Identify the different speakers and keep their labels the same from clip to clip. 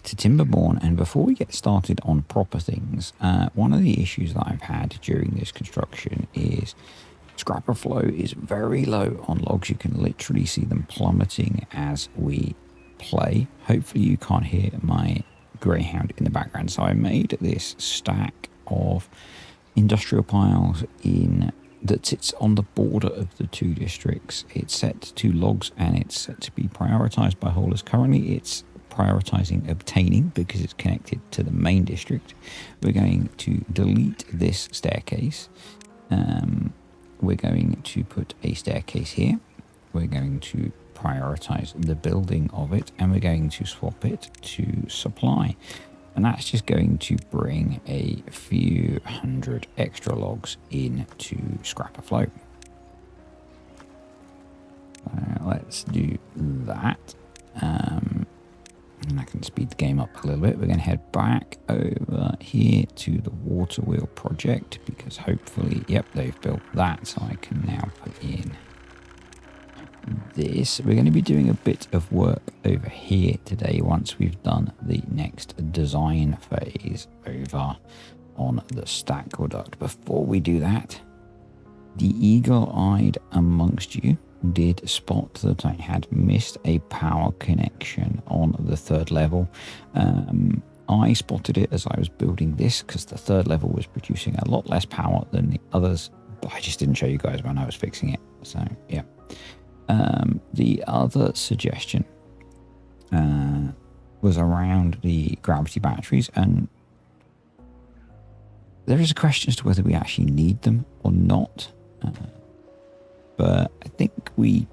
Speaker 1: to Timberborn, and before we get started on proper things, one of the issues that I've had during this construction is scrapper flow is very low on logs. You can literally see them plummeting as we play. Hopefully you can't hear my greyhound in the background. So I made this stack of industrial piles that sits on the border of the two districts. It's set to logs and it's set to be prioritized by haulers. Currently it's prioritizing obtaining because it's connected to the main district. We're going to delete this staircase. We're going to put a staircase here. We're going to prioritize the building of it, and we're going to swap it to supply. And that's just going to bring a few hundred extra logs into scrapper flow. Let's do that. And I can speed the game up a little bit. We're going to head back over here to the water wheel project because hopefully, yep, they've built that. So I can now put in this. We're going to be doing a bit of work over here today once we've done the next design phase over on the staquact. Before we do that, the eagle-eyed amongst you did spot that I had missed a power connection on the third level. I spotted it as I was building this because the third level was producing a lot less power than the others, but I just didn't show you guys when I was fixing it. So yeah. The other suggestion was around the gravity batteries, and there is a question as to whether we actually need them or not. But I think we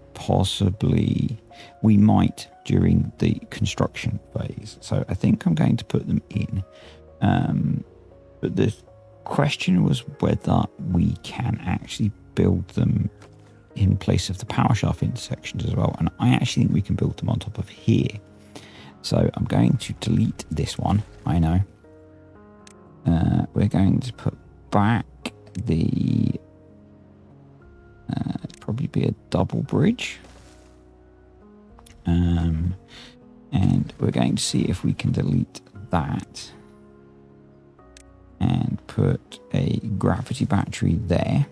Speaker 1: might during the construction phase. So I think I'm going to put them in. But the question was whether we can actually build them in place of the power shaft intersections as well. And I actually think we can build them on top of here. So I'm going to delete this one. I know. We're going to put back the probably be a double bridge, and we're going to see if we can delete that and put a gravity battery there.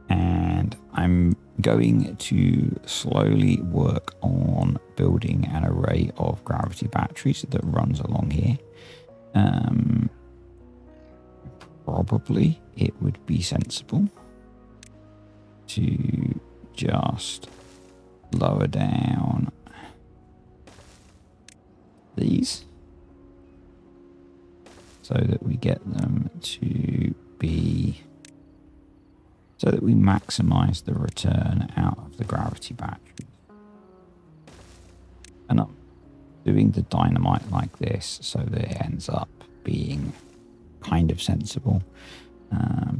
Speaker 1: And I'm going to slowly work on building an array of gravity batteries that runs along here. Probably it would be sensible to just lower down these so that we get them to be, so that we maximize the return out of the gravity batteries. And I'm doing the dynamite like this so that it ends up being kind of sensible.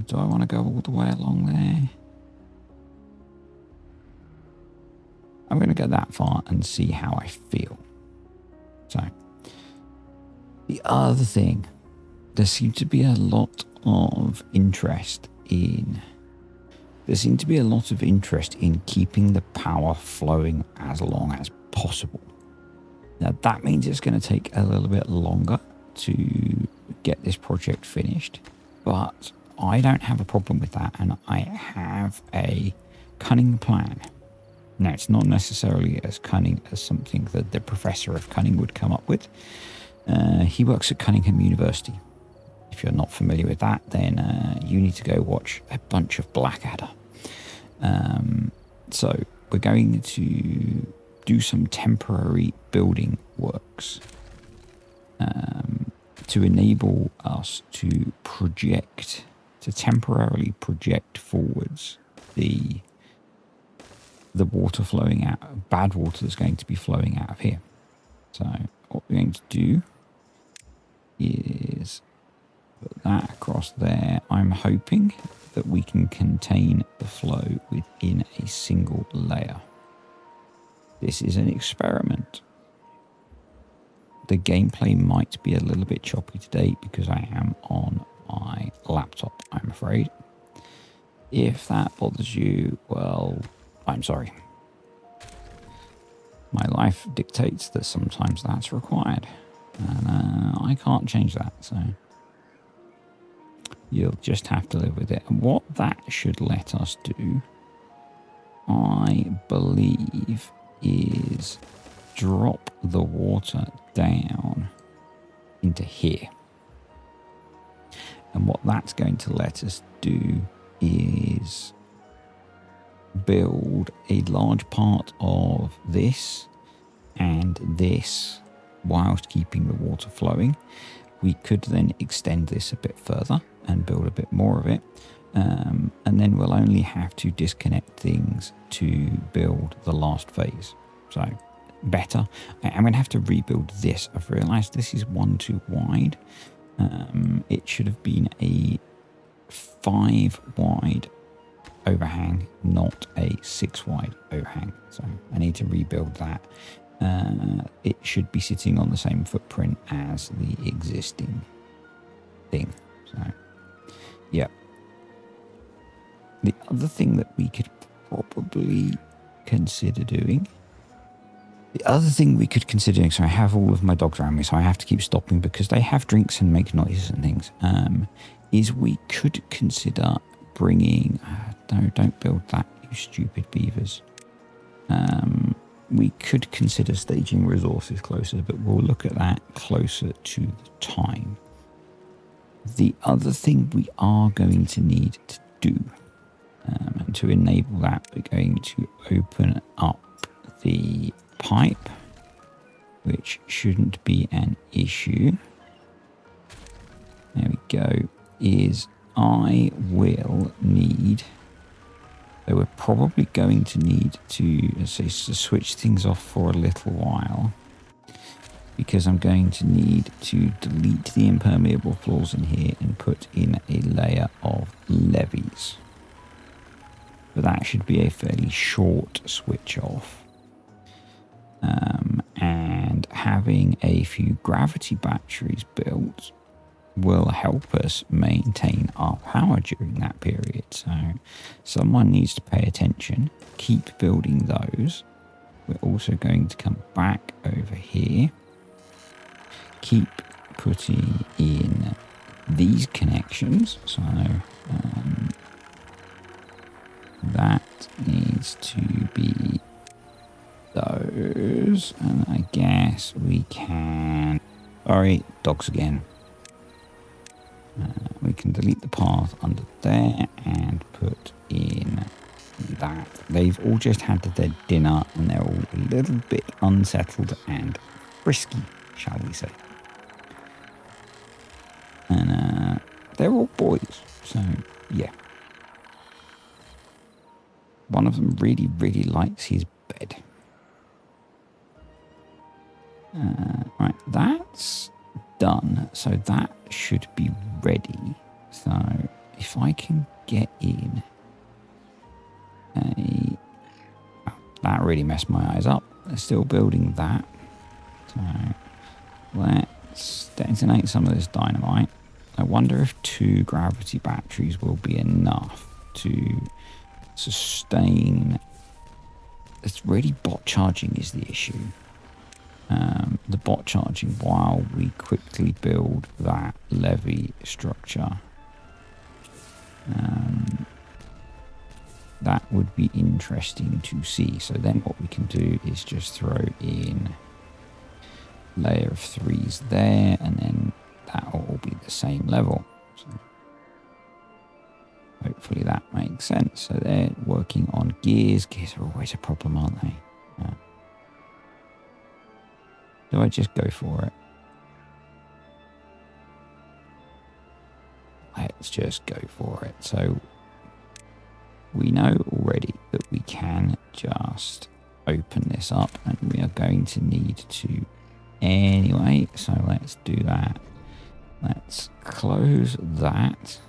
Speaker 1: Do I want to go all the way along there? I'm going to go that far and see how I feel. So, the other thing, there seemed to be a lot of interest in keeping the power flowing as long as possible. Now that means it's going to take a little bit longer to get this project finished, but I don't have a problem with that, and I have a cunning plan. Now, it's not necessarily as cunning as something that the professor of cunning would come up with. He works at Cunningham University. If you're not familiar with that, then you need to go watch a bunch of Blackadder. So we're going to do some temporary building works to enable us to temporarily project forwards the water flowing out, bad water that's going to be flowing out of here. So what we're going to do is put that across there. I'm hoping that we can contain the flow within a single layer. This is an experiment. The gameplay might be a little bit choppy today because I am on my laptop, I'm afraid. If that bothers you, well, I'm sorry. My life dictates that sometimes that's required. And I can't change that, so you'll just have to live with it. And what that should let us do, I believe, is drop the water down into here. And what that's going to let us do is build a large part of this and this whilst keeping the water flowing. We could then extend this a bit further and build a bit more of it. And then we'll only have to disconnect things to build the last phase. So better. I'm going to have to rebuild this. I've realized this is one too wide. It should have been a 5 wide overhang, not a 6 wide overhang. So I need to rebuild that. It should be sitting on the same footprint as the existing thing. So yeah. The other thing that we could probably consider doing. So I have all of my dogs around me, so I have to keep stopping because they have drinks and make noises and things. Is we could consider bringing. No, don't build that, you stupid beavers. We could consider staging resources closer, but we'll look at that closer to the time. The other thing we are going to need to do, and to enable that, we're going to open up the pipe, which shouldn't be an issue. There we go. I will need... So we're probably going to need to switch things off for a little while, because I'm going to need to delete the impermeable floors in here and put in a layer of levees. But that should be a fairly short switch off. And having a few gravity batteries built will help us maintain our power during that period. So someone needs to pay attention, keep building those. We're also going to come back over here, keep putting in these connections. So that needs to be those, and I guess we can... Sorry, dogs again. We can delete the path under there and put in that. They've all just had their dinner and they're all a little bit unsettled and frisky, shall we say. And they're all boys, so yeah. One of them really, really likes his bed. Right, that's done, so that should be ready. So if I can get in that really messed my eyes up. They're still building that, so let's detonate some of this dynamite. I wonder if 2 gravity batteries will be enough to sustain. It's really bot charging is the issue. The bot charging while we quickly build that levee structure. That would be interesting to see. So then what we can do is just throw in layer of 3s there, and then that will all be the same level. So hopefully that makes sense. So they're working on gears. Gears are always a problem, aren't they? Do I just go for it? Let's just go for it. So we know already that we can just open this up, and we are going to need to anyway. So let's do that. Let's close that.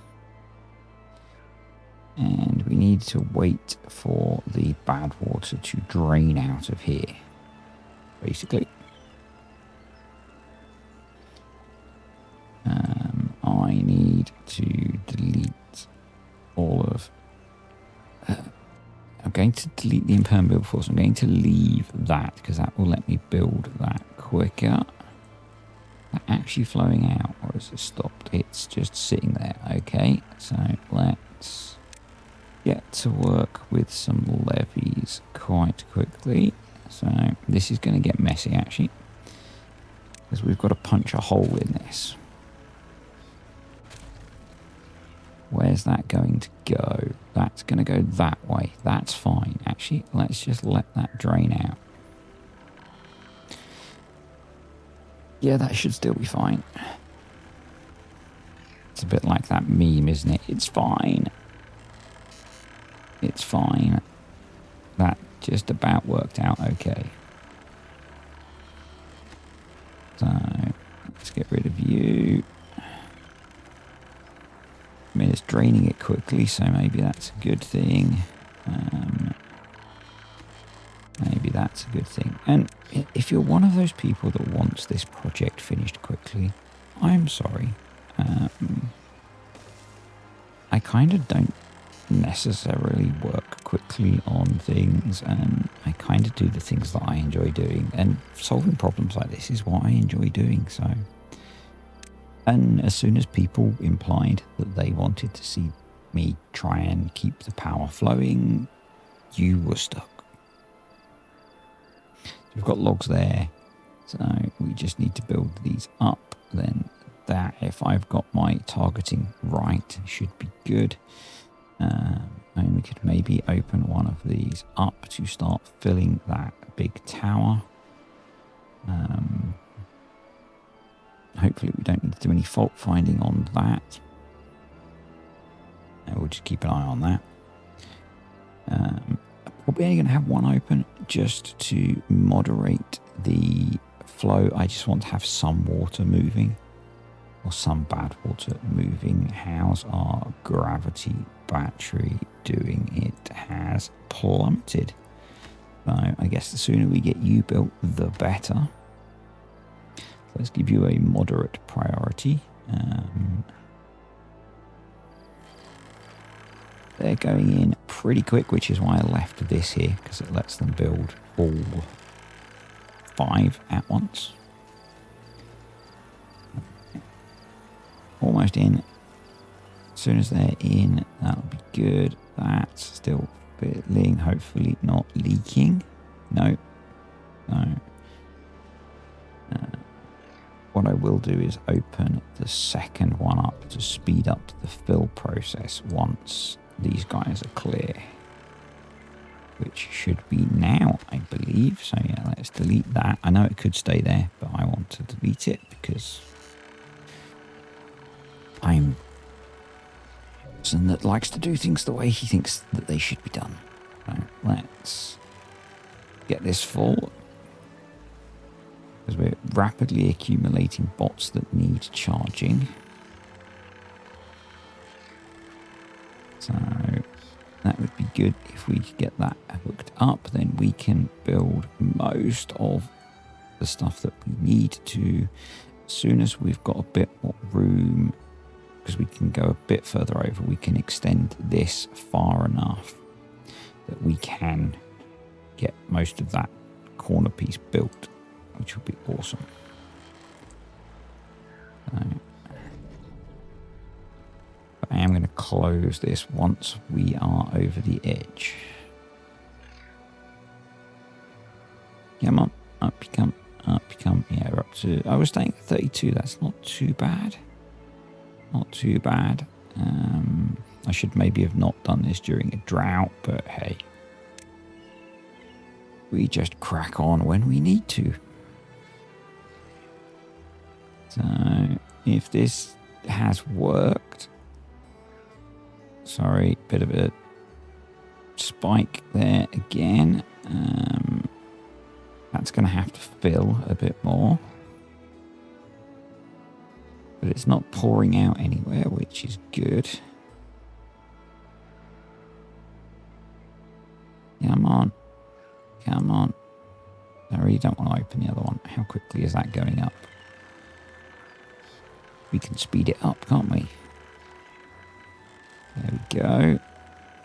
Speaker 1: And we need to wait for the bad water to drain out of here, basically. I need to delete all of... I'm going to delete the impermeable force. I'm going to leave that because that will let me build that quicker. Is that actually flowing out or is it stopped? It's just sitting there. Okay, so let's get to work with some levees quite quickly. So this is going to get messy actually because we've got to punch a hole in this. Where's that going to go? That's going to go that way. That's fine. Actually, let's just let that drain out. Yeah, that should still be fine. It's a bit like that meme, isn't it? It's fine. It's fine. That just about worked out okay. So, let's get rid of you. I mean, it's draining it quickly, so maybe that's a good thing. Maybe that's a good thing. And if you're one of those people that wants this project finished quickly, I'm sorry. I kind of don't necessarily work quickly on things, and I kind of do the things that I enjoy doing. And solving problems like this is what I enjoy doing, so... And as soon as people implied that they wanted to see me try and keep the power flowing, you were stuck. We've got logs there, so we just need to build these up. Then that, if I've got my targeting right, should be good. And we could maybe open one of these up to start filling that big tower. Hopefully we don't need to do any fault finding on that. We'll just keep an eye on that. Probably only going to have one open just to moderate the flow. I just want to have some water moving, or some bad water moving. How's our gravity battery doing? It has plummeted. So I guess the sooner we get you built, the better. Let's give you a moderate priority. They're going in pretty quick, which is why I left this here, because it lets them build all 5 at once. Almost in. As soon as they're in, that'll be good. That's still filling, hopefully not leaking. No. What I will do is open the second one up to speed up the fill process once these guys are clear, which should be now, I believe. So yeah, let's delete that. I know it could stay there, but I want to delete it because I'm a person that likes to do things the way he thinks that they should be done. So let's get this full, because we're rapidly accumulating bots that need charging. So that would be good if we could get that hooked up. Then we can build most of the stuff that we need to. As soon as we've got a bit more room, because we can go a bit further over, we can extend this far enough that we can get most of that corner piece built, which would be awesome. So, I am going to close this once we are over the edge. Come on, up you come, up you come. Yeah, we're up to, I was staying at 32, that's not too bad. Not too bad. I should maybe have not done this during a drought, but hey. We just crack on when we need to. So, if this has worked... Sorry, bit of a spike there again. That's going to have to fill a bit more. But it's not pouring out anywhere, which is good. Come on. Come on. I really don't want to open the other one. How quickly is that going up? We can speed it up, can't we? There we go.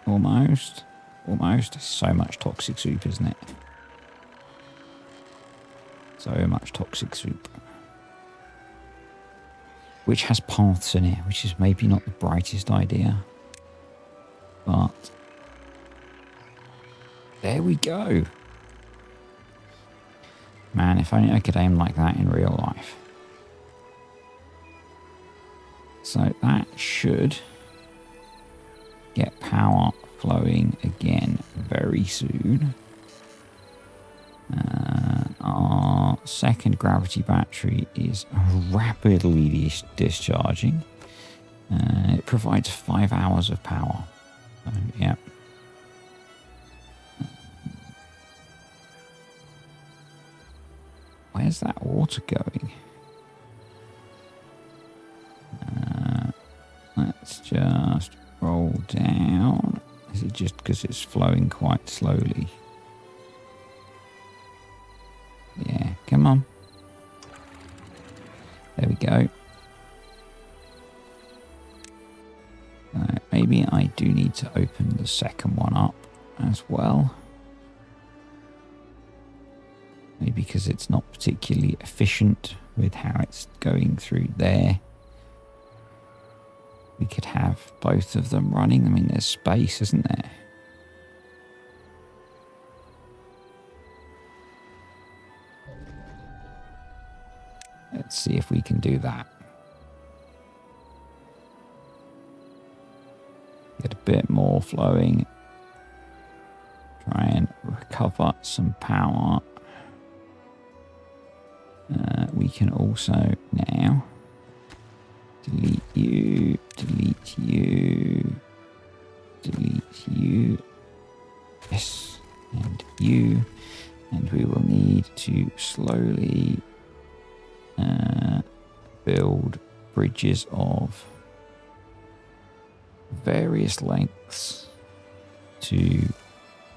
Speaker 1: Almost. almost. So much toxic soup, isn't it? So much toxic soup. Which has paths in it, which is maybe not the brightest idea. But there we go. Man, if only I could aim like that in real life. So that should get power flowing again very soon. Our second gravity battery is rapidly discharging. It provides 5 hours of power. So, yeah. Where's that water going? Let's just roll down. Is it just because it's flowing quite slowly? Yeah, come on. There we go. Maybe I do need to open the second one up as well. Maybe because it's not particularly efficient with how it's going through there. We could have both of them running. I mean, there's space, isn't there? Let's see if we can do that. Get a bit more flowing. Try and recover some power. We can also now delete you, delete you, delete you, yes, and you. And we will need to slowly build bridges of various lengths to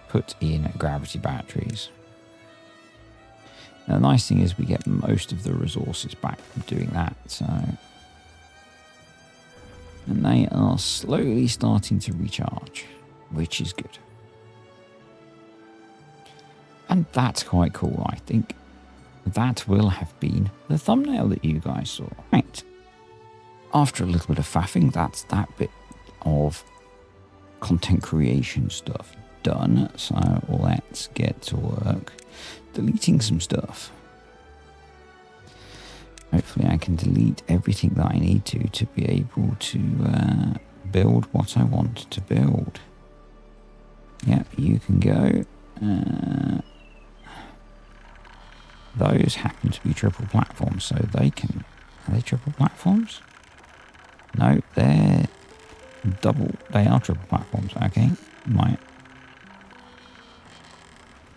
Speaker 1: put in gravity batteries. Now, the nice thing is we get most of the resources back from doing that. So, and they are slowly starting to recharge, which is good. And that's quite cool, I think. That will have been the thumbnail that you guys saw. Right. After a little bit of faffing, that's that bit of content creation stuff done. So let's get to work deleting some stuff. Hopefully I can delete everything that I need to be able to build what I want to build. Yep, you can go. Those happen to be triple platforms, so they can... Are they triple platforms? No, they're double... They are triple platforms, okay. Right.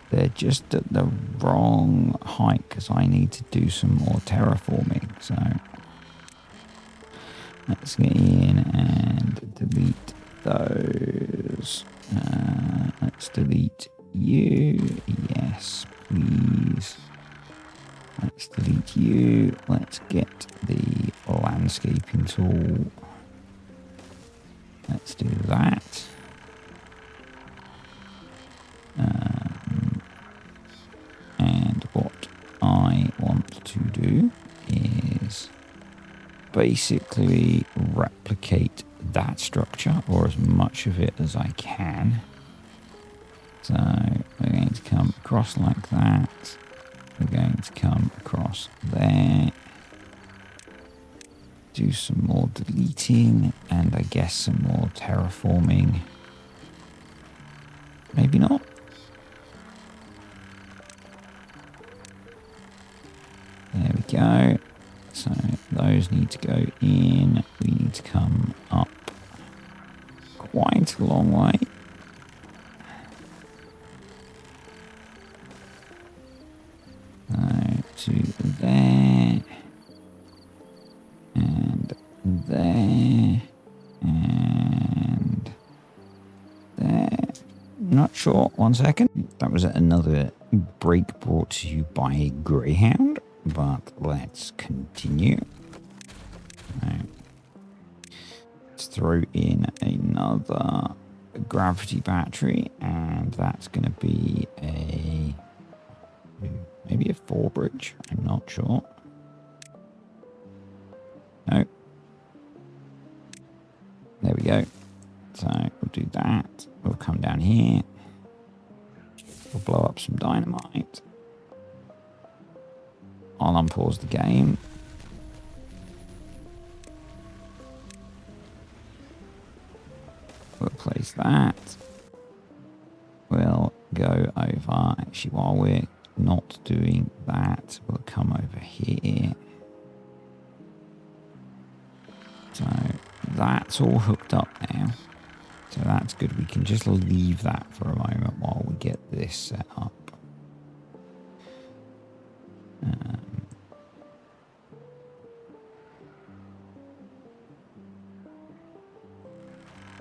Speaker 1: They're just at the wrong height, because I need to do some more terraforming, so... Let's get in and delete those. Let's delete you. Yes, please. Let's delete you. Let's get the landscaping tool. Let's do that. And what I want to do is basically replicate that structure, or as much of it as I can. So we're going to come across like that. We're going to come across there. Do some more deleting, and I guess some more terraforming. Maybe not. There we go. So those need to go in. We need to come up quite a long way. To there. And there. And there. Not sure. 1 second. That was another break brought to you by Greyhound. But let's continue. Right. Let's throw in another a gravity battery, and that's going to be maybe a 4 bridge. I'm not sure. No. There we go. So we'll do that. We'll come down here. We'll blow up some dynamite. I'll unpause the game. We'll place that. We'll go over. Actually, while we're not doing that, we'll come over here. So that's all hooked up now. So that's good. We can just leave that for a moment while we get this set up.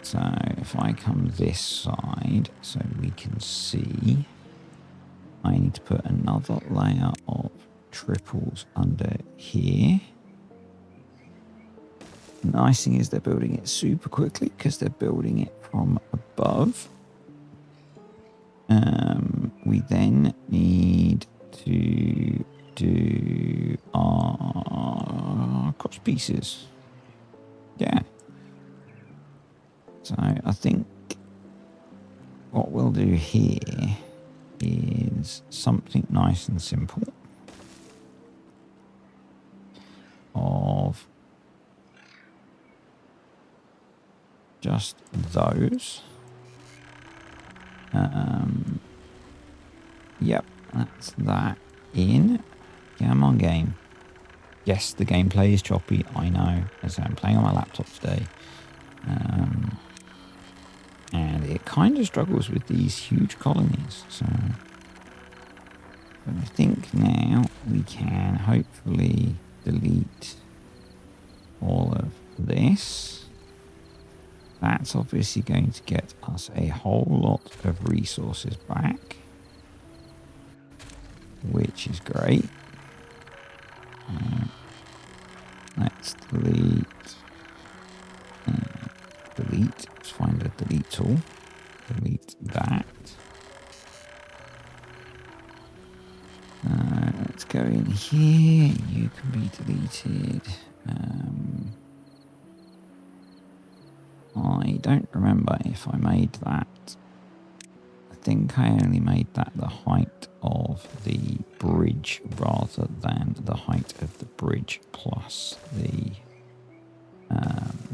Speaker 1: So if I come this side so we can see, I need to put another layer of triples under here. The nice thing is they're building it super quickly because they're building it from above. We then need to do our cross pieces. Yeah. So I think what we'll do here is something nice and simple of just those. Yep, that's that in. Come on, game. Yes, the gameplay is choppy, I know, as I'm playing on my laptop today. And it kind of struggles with these huge colonies. So, but I think now we can hopefully delete all of this. That's obviously going to get us a whole lot of resources back, which is great. Let's delete. Delete. Let's find a delete tool. Delete that. Let's go in here. You can be deleted. I don't remember if I made that. I think I only made that the height of the bridge rather than the height of the bridge plus the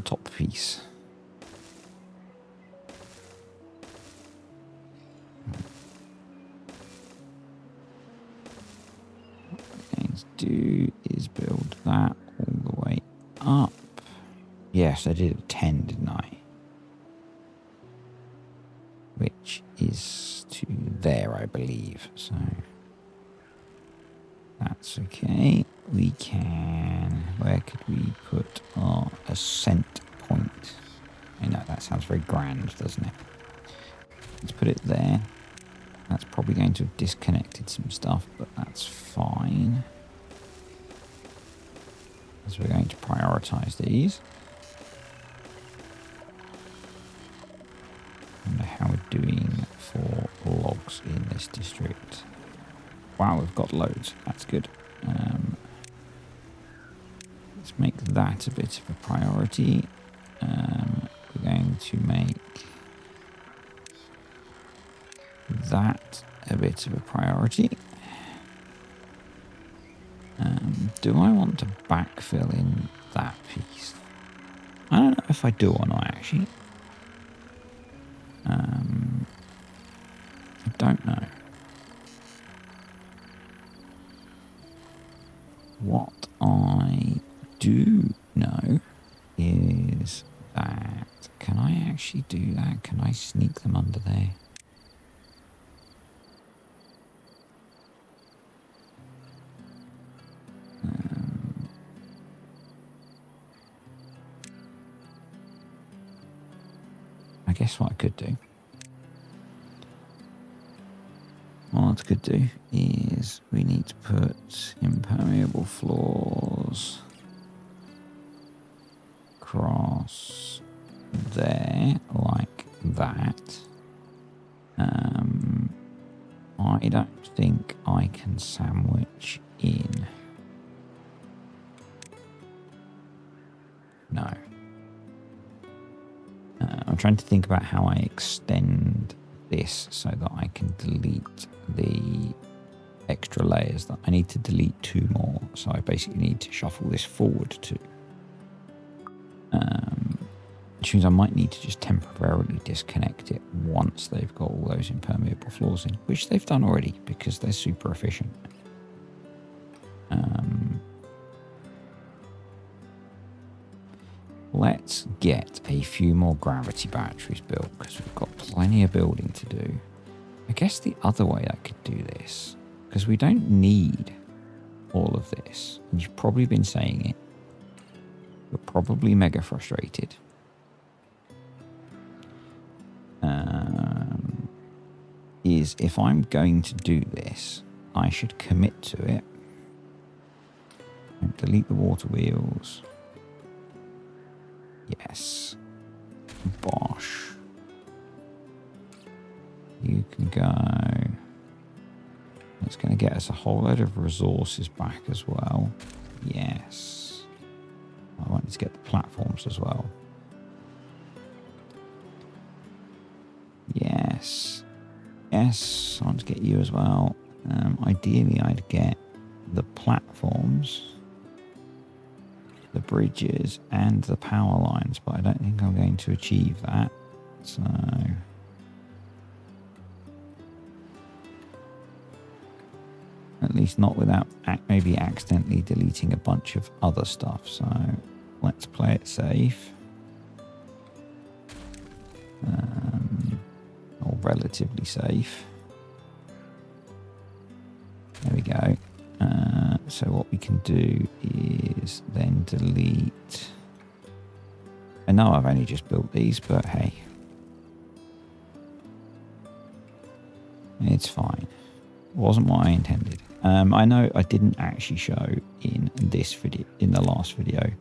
Speaker 1: top piece. What I'm going to do is build that all the way up. Yes, I did a 10, didn't I? Which is to there, I believe. So that's okay. We can... Where could we put our ascent point? I know, that sounds very grand, doesn't it? Let's put it there. That's probably going to have disconnected some stuff, but that's fine. As we're going to prioritize these. I wonder how we're doing for logs in this district. Wow, we've got loads. That's good. Let's make that a bit of a priority. We're going to make that a bit of a priority. Do I want to backfill in that piece? I don't know if I do or not, actually. I don't know. What I do know is that... Can I actually do that? Can I sneak them under there? I guess what I could do... What I could do is we need to put impermeable floors across there like that. I don't think I can sandwich in. No. I'm trying to think about how I extend this so that I can delete the extra layers. That I need to delete 2 more, so I basically need to shuffle this forward 2. Which means I might need to just temporarily disconnect it once they've got all those impermeable floors in, which they've done already because they're super efficient. Let's get a few more gravity batteries built because we've got plenty of building to do. I guess the other way I could do this, because we don't need all of this, and you've probably been saying it, you're probably mega frustrated. Is if I'm going to do this, I should commit to it. And delete the water wheels. Yes. Bosh. You can go. It's going to get us a whole load of resources back as well. Yes. I wanted to get the platforms as well. Yes. Yes, I want to get you as well. Ideally, I'd get the platforms, the bridges, and the power lines, but I don't think I'm going to achieve that. So, at least not without maybe accidentally deleting a bunch of other stuff. So, let's play it safe. Or relatively safe. There we go. So what we can do is then delete. I know I've only just built these, but hey, it's fine. It wasn't what I intended. I know I didn't actually show in this video, in the last video,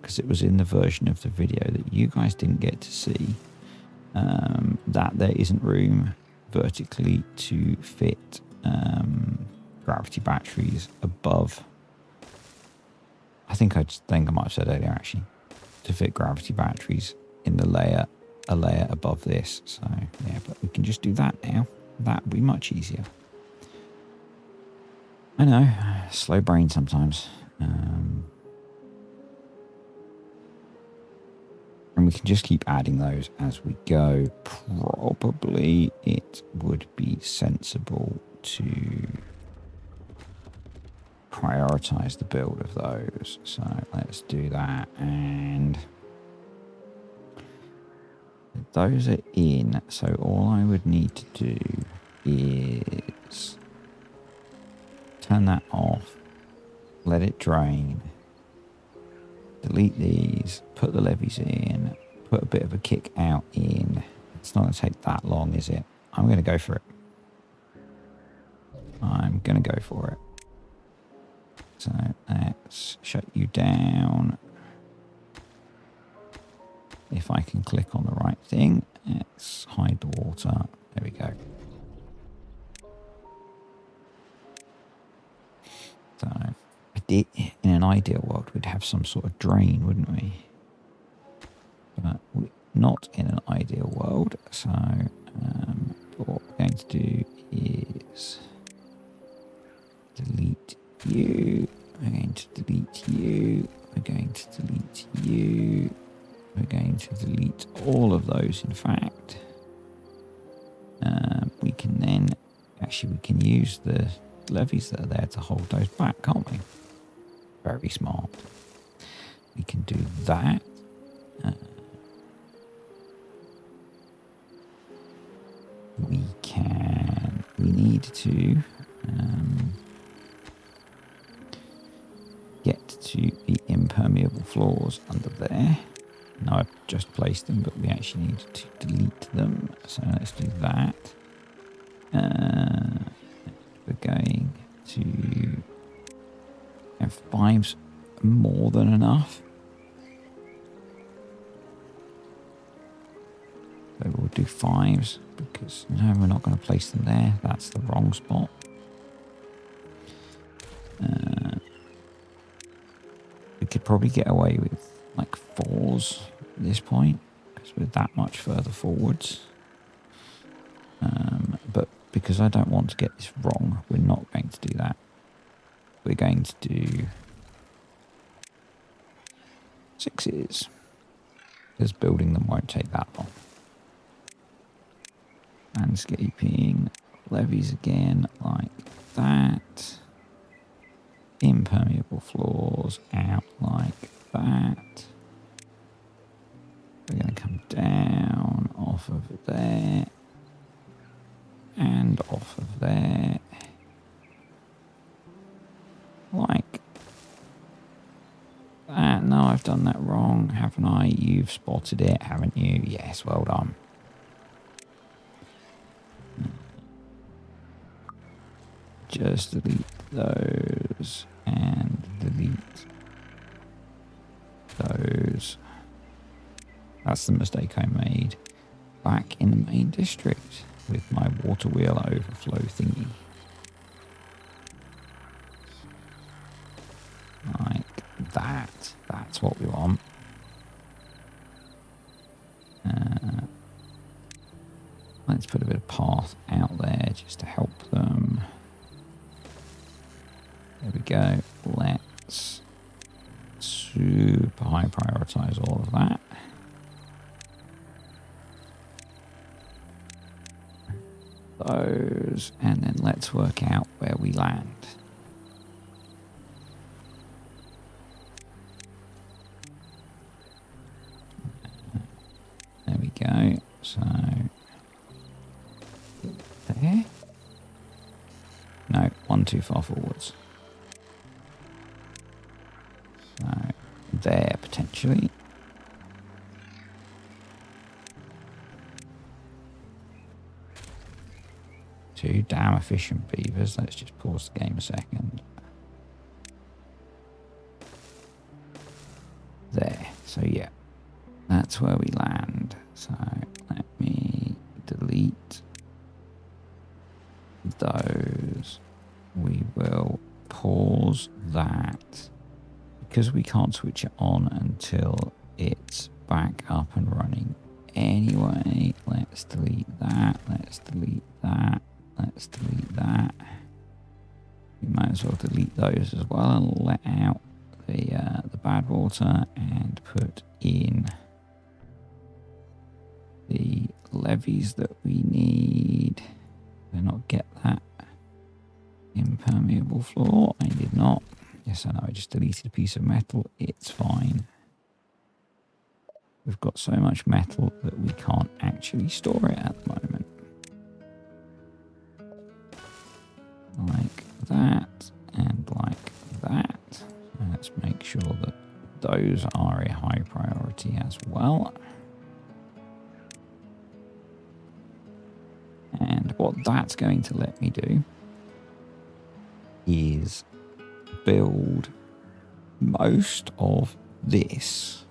Speaker 1: because it was in the version of the video that you guys didn't get to see. That there isn't room vertically to fit gravity batteries above. I think I might have said earlier actually, to fit gravity batteries in the a layer above this. So yeah, but we can just do that now. That would be much easier. I know, slow brain sometimes. And we can just keep adding those as we go. Probably it would be sensible to prioritize the build of those. So let's do that. And those are in. So all I would need to do is turn that off, let it drain, delete these, put the levies in, put a bit of a kick out in. It's not going to take that long, is it? I'm going to go for it. I'm going to go for it. So let's shut you down. If I can click on the right thing, let's hide the water. There we go. So in an ideal world, we'd have some sort of drain, wouldn't we? But not in an ideal world. So what we're going to do is delete you. We're going to delete you. We're going to delete you. We're going to delete all of those, in fact. We can then, actually we can use the levies that are there to hold those back, can't we? Very smart. We can do that. We need to get to the impermeable floors under there. Now I've just placed them, but we actually need to delete them. So let's do that. We're going to have 5's more than enough. So we'll do 5s because no, we're not going to place them there. That's the wrong spot. We could probably get away with like 4s at this point because we're that much further forwards. But because I don't want to get this wrong, we're not going to do that. We're going to do 6s because building them won't take that long. Landscaping, levees again like that. Impermeable floors out like that. We're going to come down off of there and off of there like that. No, I've done that wrong, haven't I? You've spotted it, haven't you? Yes, well done. Just delete those and delete those. That's the mistake I made back in the main district with my water wheel overflow thingy. Like that. That's what we want. Let's put a bit of path out there just to help them. There we go. Let's super high prioritize all of that. Those, and then let's work out where we land. There we go. So there. No, one too far forwards. So there potentially. Two damn efficient beavers. Let's just pause the game a second. There. So yeah, that's where we land. So let me delete those. We will pause that because we can't switch it on until it's back up and running. Anyway, let's delete that. Let's delete that. Let's delete that. We might as well delete those as well and let out the bad water and put in the levees that we need. Did I not get that impermeable floor? I did not. Yes, I know. I just deleted a piece of metal. It's fine. We've got so much metal that we can't actually store it at the moment. Like that and like that. So let's make sure that those are a high priority as well. And what that's going to let me do is build most of this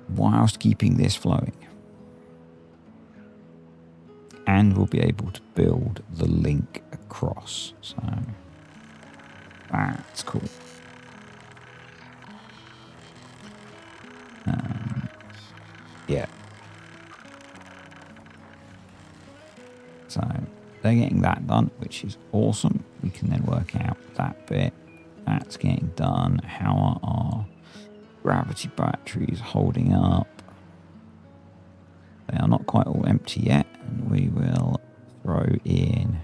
Speaker 1: whilst keeping this flowing. And we'll be able to build the link across. So that's cool. Yeah. So they're getting that done, which is awesome. We can then work out that bit. That's getting done. How are our gravity batteries holding up? They are not quite all empty yet, and we will throw in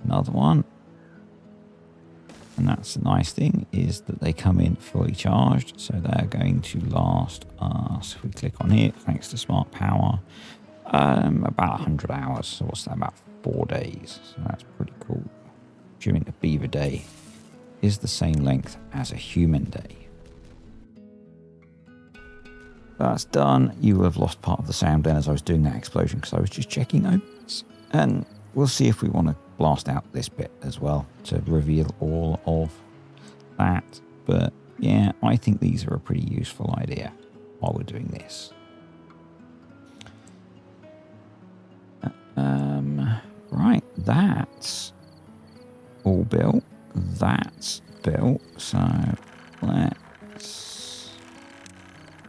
Speaker 1: another one. And that's the nice thing, is that they come in fully charged, so they're going to last us, if we click on it, thanks to smart power, about 100 hours. So what's that, about 4 days? So that's pretty cool. Assuming a beaver day is the same length as a human day. That's done. You will have lost part of the sound then as I was doing that explosion because I was just checking opens. And we'll see if we want to blast out this bit as well to reveal all of that. But Yeah, I think these are a pretty useful idea while we're doing this. Right, that's all built. That's built. So let's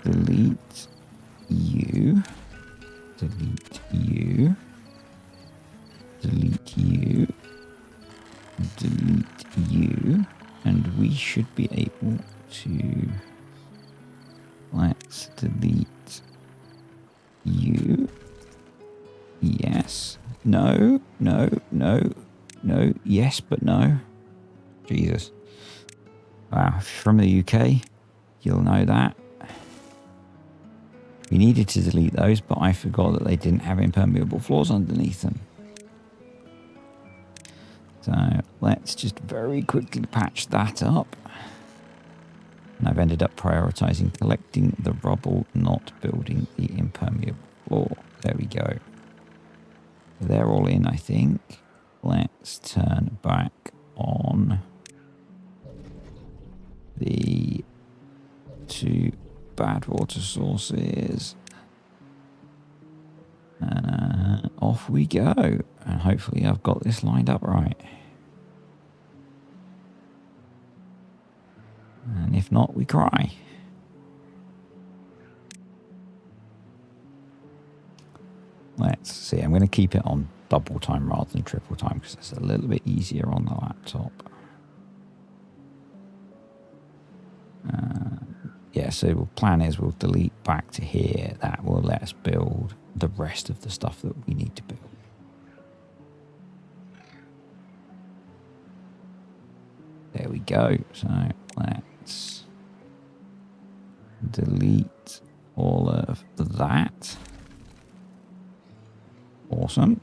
Speaker 1: delete you. Delete you. Delete you. Delete you. And we should be able to... Let's delete you. Yes. No, no, no, no. Yes, but no. Jesus. Wow, if you're from the UK, you'll know that. We needed to delete those, but I forgot that they didn't have impermeable floors underneath them. So let's just very quickly patch that up. And I've ended up prioritizing collecting the rubble, not building the impermeable floor. There we go. They're all in, I think. Let's turn back on the 2 badwater sources. And off we go. And hopefully I've got this lined up right. And if not, we cry. Let's see. I'm going to keep it on double time rather than triple time because it's a little bit easier on the laptop. Yeah, so the plan is we'll delete back to here. That will let us build the rest of the stuff that we need to build. There we go. So let's delete all of that. Awesome.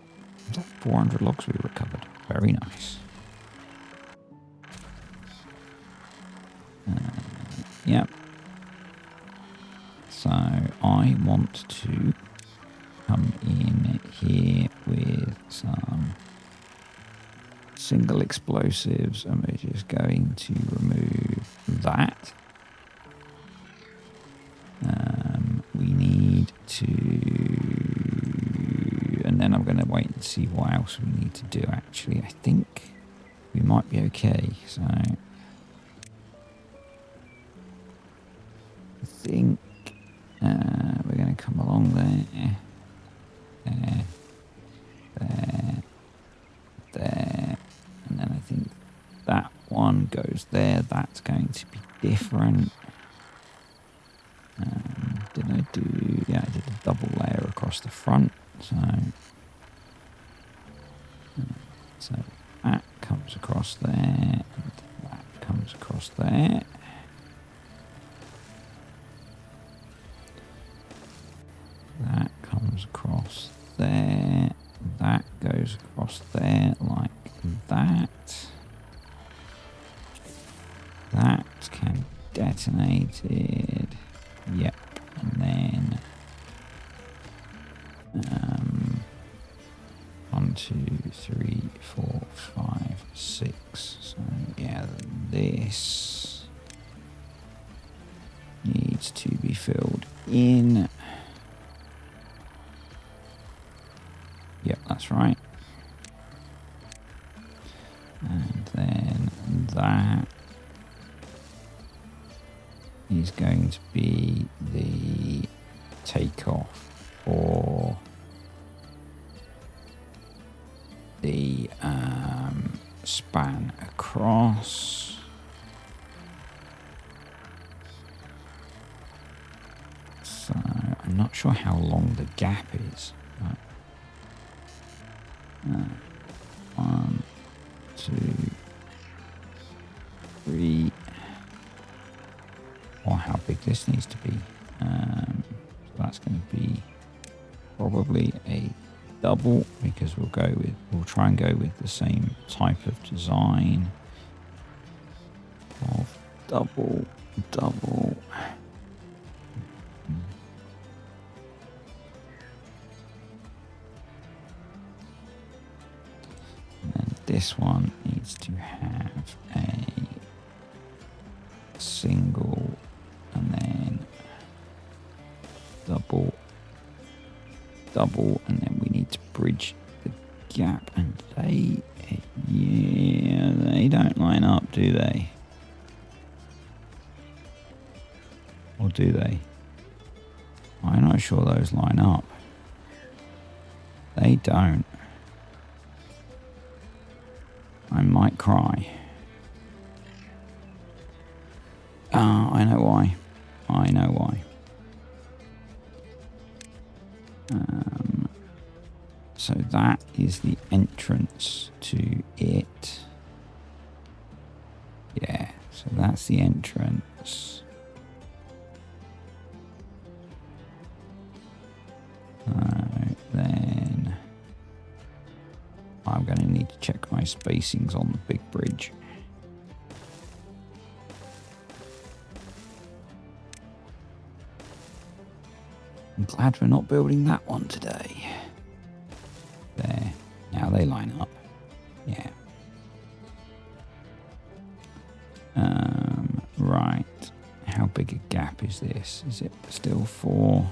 Speaker 1: 400 logs we recovered. Very nice. Yep. So I want to come in here with some single explosives, and we're just going to remove that. We need to, and then I'm going to wait and see what else we need to do. Actually, I think we might be okay. So I think we're going to come along there, there, and then I think that one goes there. That's going to be different. Did I do? Yeah, I did a double layer across the front. So that comes across there, and that comes across there. That comes across there. That goes across there like that. That can be detonated. Yep. And then 1, 2, 3, 4, 5, 6. So yeah, this needs to be filled in. Yep, that's right. And then that is going to be the takeoff for the span across. So I'm not sure how long the gap is. But 1, 2, 3, or how big this needs to be. So that's going to be probably a double, because we'll try and go with the same type of design of double. And then this one needs to have a single double, and then we need to bridge the gap, and they don't line up, do they? Or do they? I'm not sure those line up. They don't. I might cry. I know why. I know why. So that is the entrance to it. Yeah, so that's the entrance. Then I'm going to need to check my spacings on the big bridge. I'm glad we're not building that one today. There. Now they line up. Yeah. Right. How big a gap is this? Is it still 4?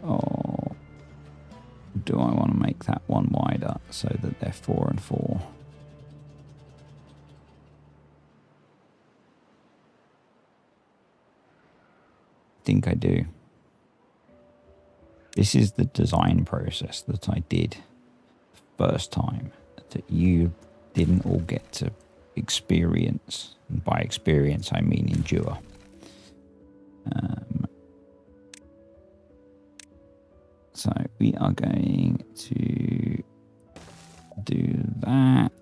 Speaker 1: Or do I want to make that one wider so that they're 4 and 4? I think I do. This is the design process that I did the first time that you didn't all get to experience. And by experience, I mean endure. So we are going to do that.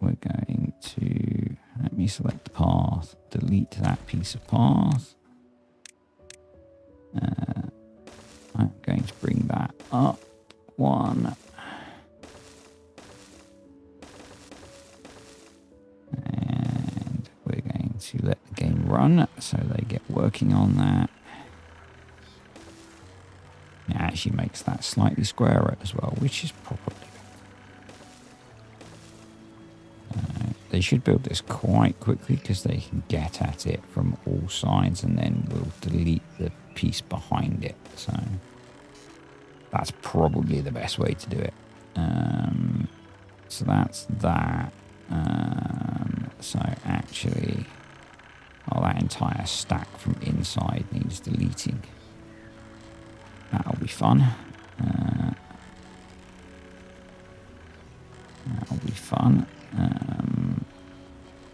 Speaker 1: We're going to, let me select the path, delete that piece of path. I'm going to bring that up 1. And we're going to let the game run so they get working on that. It actually makes that slightly squarer as well, which is probably better. They should build this quite quickly because they can get at it from all sides, and then we'll delete the piece behind it. So that's probably the best way to do it. So that's that. So actually, that entire stack from inside needs deleting. That'll be fun. That'll be fun.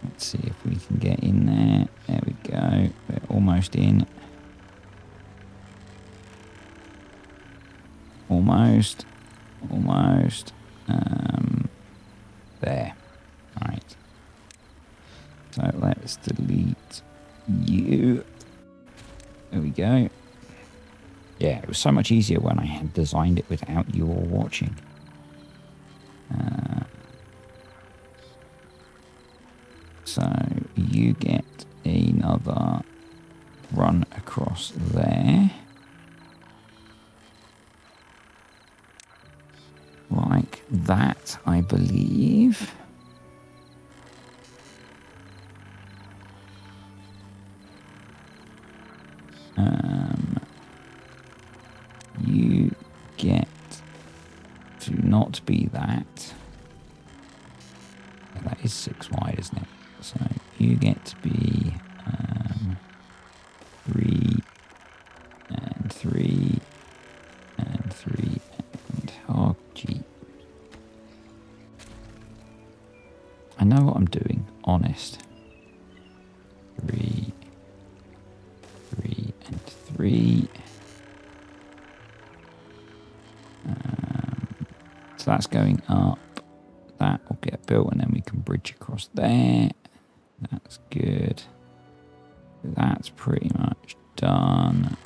Speaker 1: Let's see if we can get in there. There we go. We're almost in. Almost. There. Right. So let's delete you. There we go. Yeah, it was so much easier when I had designed it without you all watching. So you get another run across there. Like that, I believe. You get to not be that. That is 6 wide, isn't it? So you get to be 3 and 3 and 3 and oh gee. I know what I'm doing, honest. 3 and 3. So that's going up. That will get built and then we can bridge across there. That's good. That's pretty much done.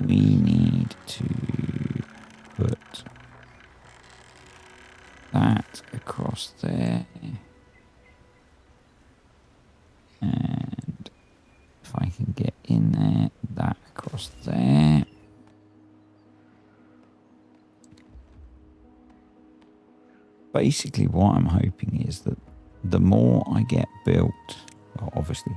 Speaker 1: We need to put that across there. And if I can get in there, that across there. Basically what I'm hoping is that the more I get built, well obviously,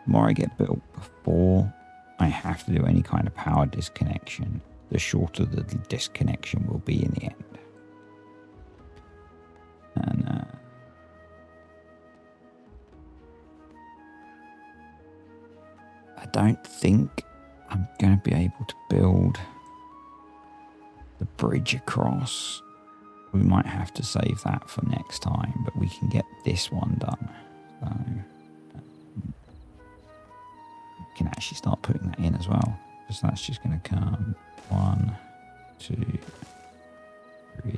Speaker 1: the more I get built before I have to do any kind of power disconnection, the shorter the disconnection will be in the end. And I don't think I'm going to be able to build the bridge across. We might have to save that for next time, but we can get this one done. So we can actually start putting that in as well, because that's just going to come 1, 2, 3,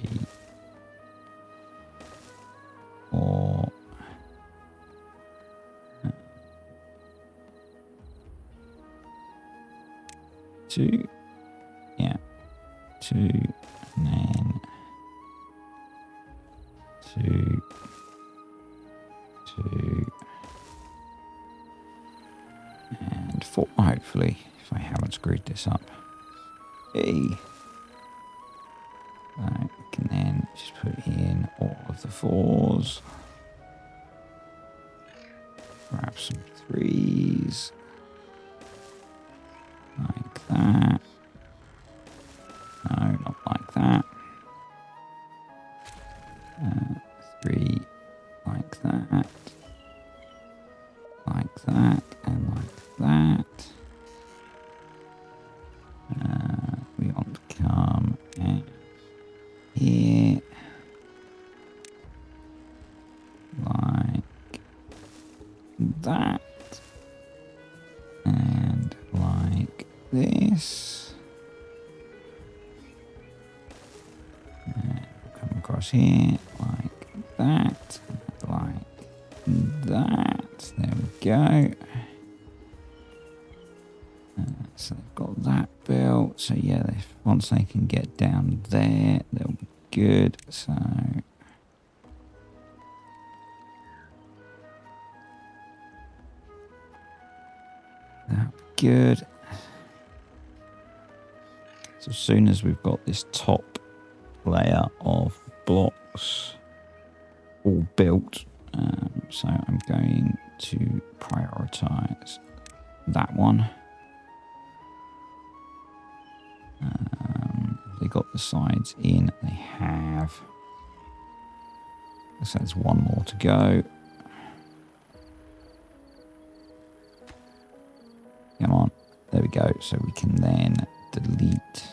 Speaker 1: 4. 2, yeah, 2, and then 2, 2, and 4, hopefully, if I haven't screwed this up. Hey. Right, we can then just put in all of the 4s. Grab some 3s. Like that. No, not like that. 3 like that. Like that and like that. We want to come in here. Like that. And like this. And come across here like that. Like that. There we go. So they've got that built. So yeah, once they can get down there, they'll be good. So that'll be good. So as soon as we've got this top layer of blocks all built, so I'm going to prioritize that one. They got the sides in. They have. So there's one more to go. Come on. There we go. So we can then delete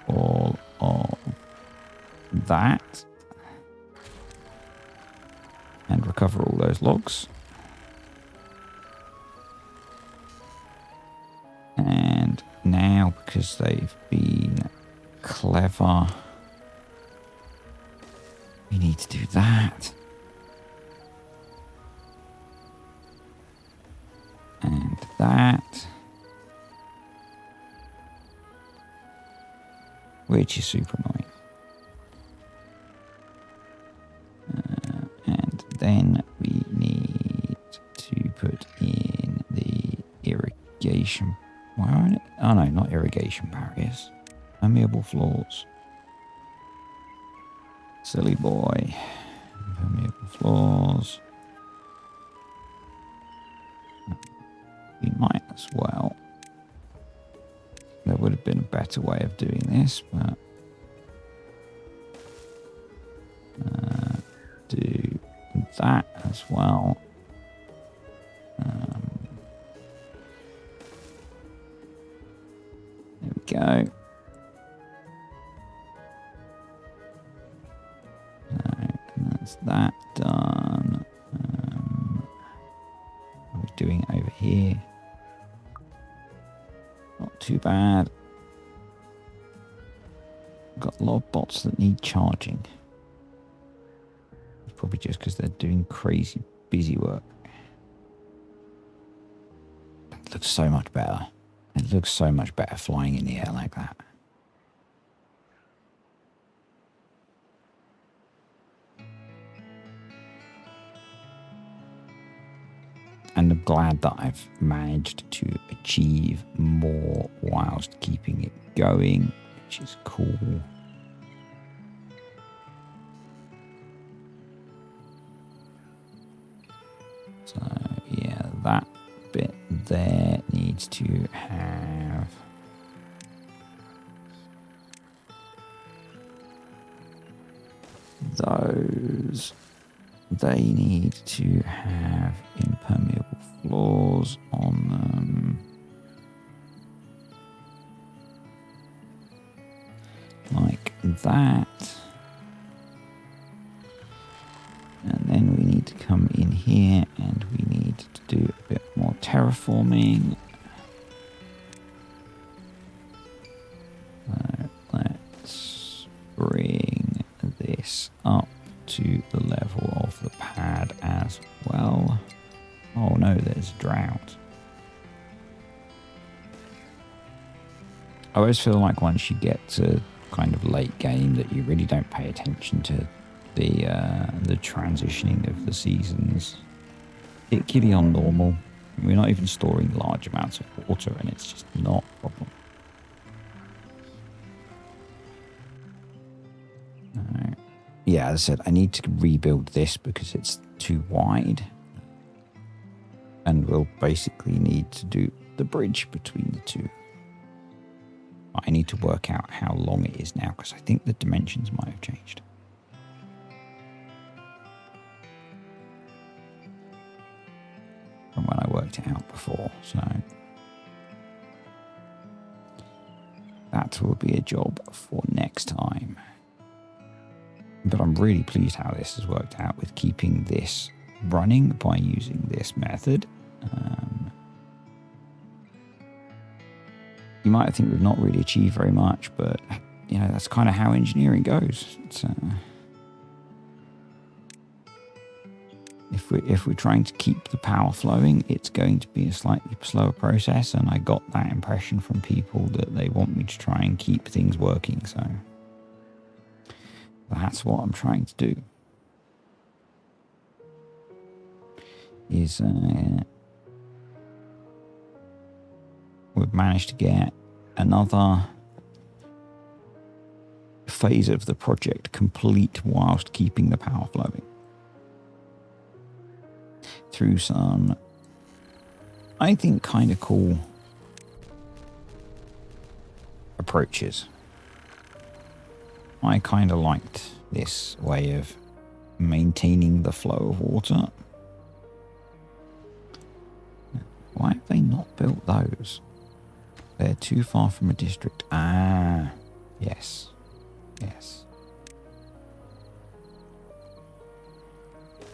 Speaker 1: all of that and recover all those logs. And now, because they've been clever, we need to do that. And that. Which is super annoying. And then we need to put in the irrigation. Why aren't it? Oh no, not irrigation barriers. Permeable floors. Silly boy. Permeable floors. We might as well. There would have been a better way of doing this, but do that as well. There we go. And that's that done. What are we doing over here? Not too bad. Got a lot of bots that need charging. It's probably just because they're doing crazy busy work. That looks so much better. It looks so much better flying in the air like that. And I'm glad that I've managed to achieve more whilst keeping it going, which is cool. So yeah, that bit there needs to have those. They need to have impermeable floors on them. Like that. And then we need to come in here and we need to do a bit more terraforming. Let's bring this up to the level of the pad as well. Oh no, there's drought. I always feel like once you get to kind of late game that you really don't pay attention to the transitioning of the seasons. Particularly on normal. We're not even storing large amounts of water and it's just not a problem. Yeah, as I said, I need to rebuild this because it's too wide. And we'll basically need to do the bridge between the two. I need to work out how long it is now because I think the dimensions might have changed. From when I worked it out before, so that will be a job for next time. But I'm really pleased how this has worked out with keeping this running by using this method. You might think we've not really achieved very much, but you know that's kind of how engineering goes. It's, if we're trying to keep the power flowing, it's going to be a slightly slower process, and I got that impression from people that they want me to try and keep things working. So that's what I'm trying to do. We've managed to get another phase of the project complete whilst keeping the power flowing. Through some, I think, kind of cool approaches. I kind of liked this way of maintaining the flow of water. Why have they not built those? They're too far from a district. Ah, yes. Yes.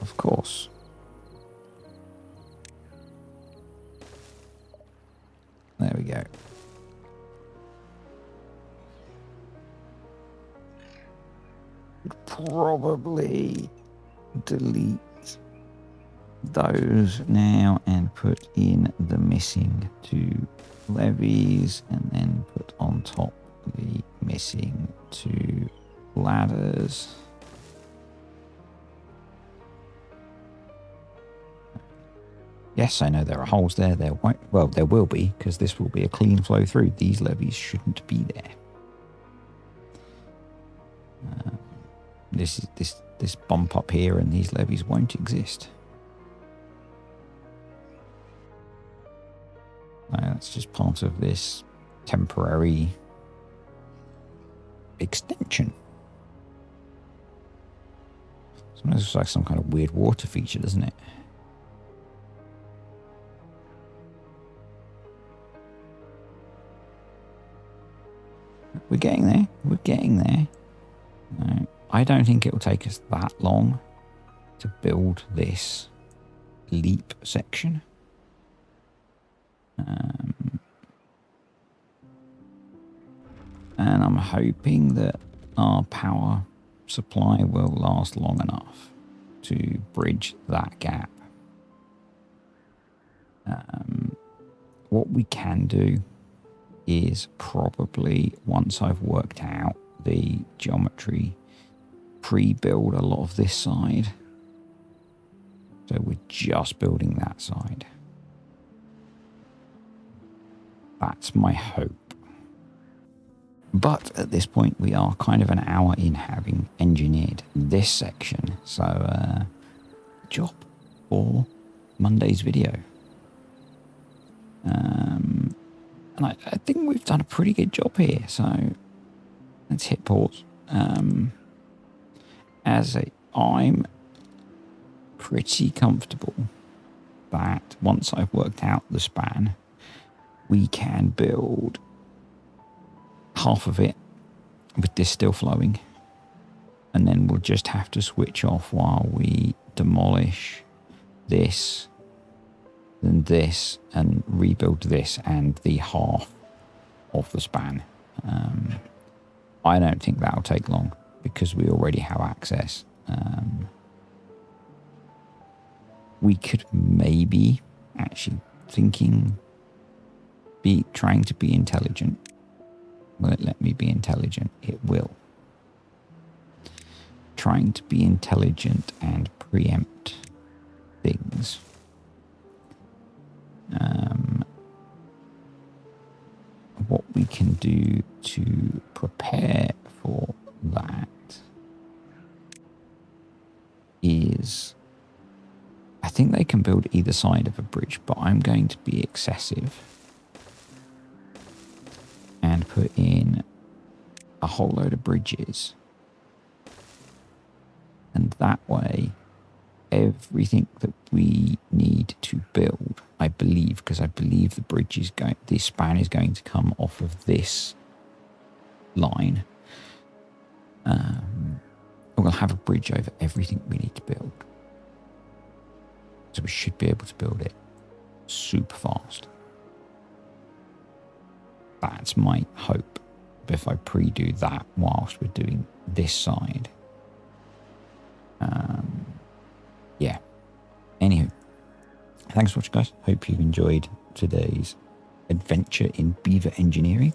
Speaker 1: Of course. There we go. Probably delete those now and put in the missing 2 levees and then put on top the missing 2 ladders. Yes, I know there are holes there. Well, there will be, because this will be a clean flow through. These levees shouldn't be there. This bump up here and these levees won't exist. That's just part of this temporary extension. It looks like some kind of weird water feature, doesn't it? We're getting there. We're getting there. I don't think it will take us that long to build this leap section. And I'm hoping that our power supply will last long enough to bridge that gap. What we can do is probably, once I've worked out the geometry, pre-build a lot of this side. So we're just building that side. That's my hope. But at this point, we are kind of an hour in having engineered this section. So, job for Monday's video. And I think we've done a pretty good job here. So let's hit pause. I'm pretty comfortable that once I've worked out the span, we can build half of it with this still flowing, and then we'll just have to switch off while we demolish this and this and rebuild this and the half of the span. I don't think that'll take long because we already have access. We could maybe actually trying to be intelligent. Will it let me be intelligent? It will. Trying to be intelligent and preempt things. What we can do to prepare for that is, I think they can build either side of a bridge, but I'm going to be excessive and put in a whole load of bridges. And that way, everything that we need to build, I believe, because I believe the span is going to come off of this line. We'll have a bridge over everything we need to build. So we should be able to build it super fast. That's my hope. But if I pre-do that whilst we're doing this side. Yeah. Anywho, thanks for watching, guys. Hope you've enjoyed today's adventure in beaver engineering.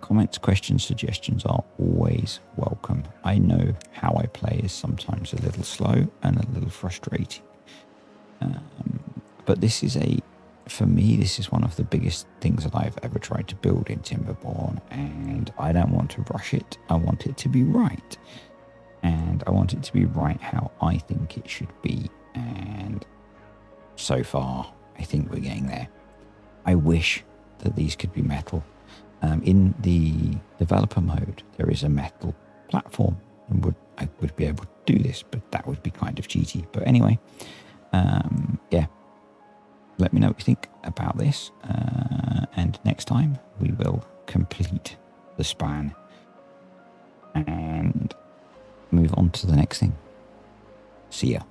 Speaker 1: Comments, questions, suggestions are always welcome. I know how I play is sometimes a little slow and a little frustrating. But this is for me, this is one of the biggest things that I've ever tried to build in Timberborn, and I don't want to rush it. I want it to be right. And I want it to be right how I think it should be. And so far, I think we're getting there. I wish that these could be metal. In the developer mode, there is a metal platform, and I would be able to do this, but that would be kind of cheaty. But anyway, yeah, let me know what you think about this. And next time, we will complete the span and move on to the next thing. See ya.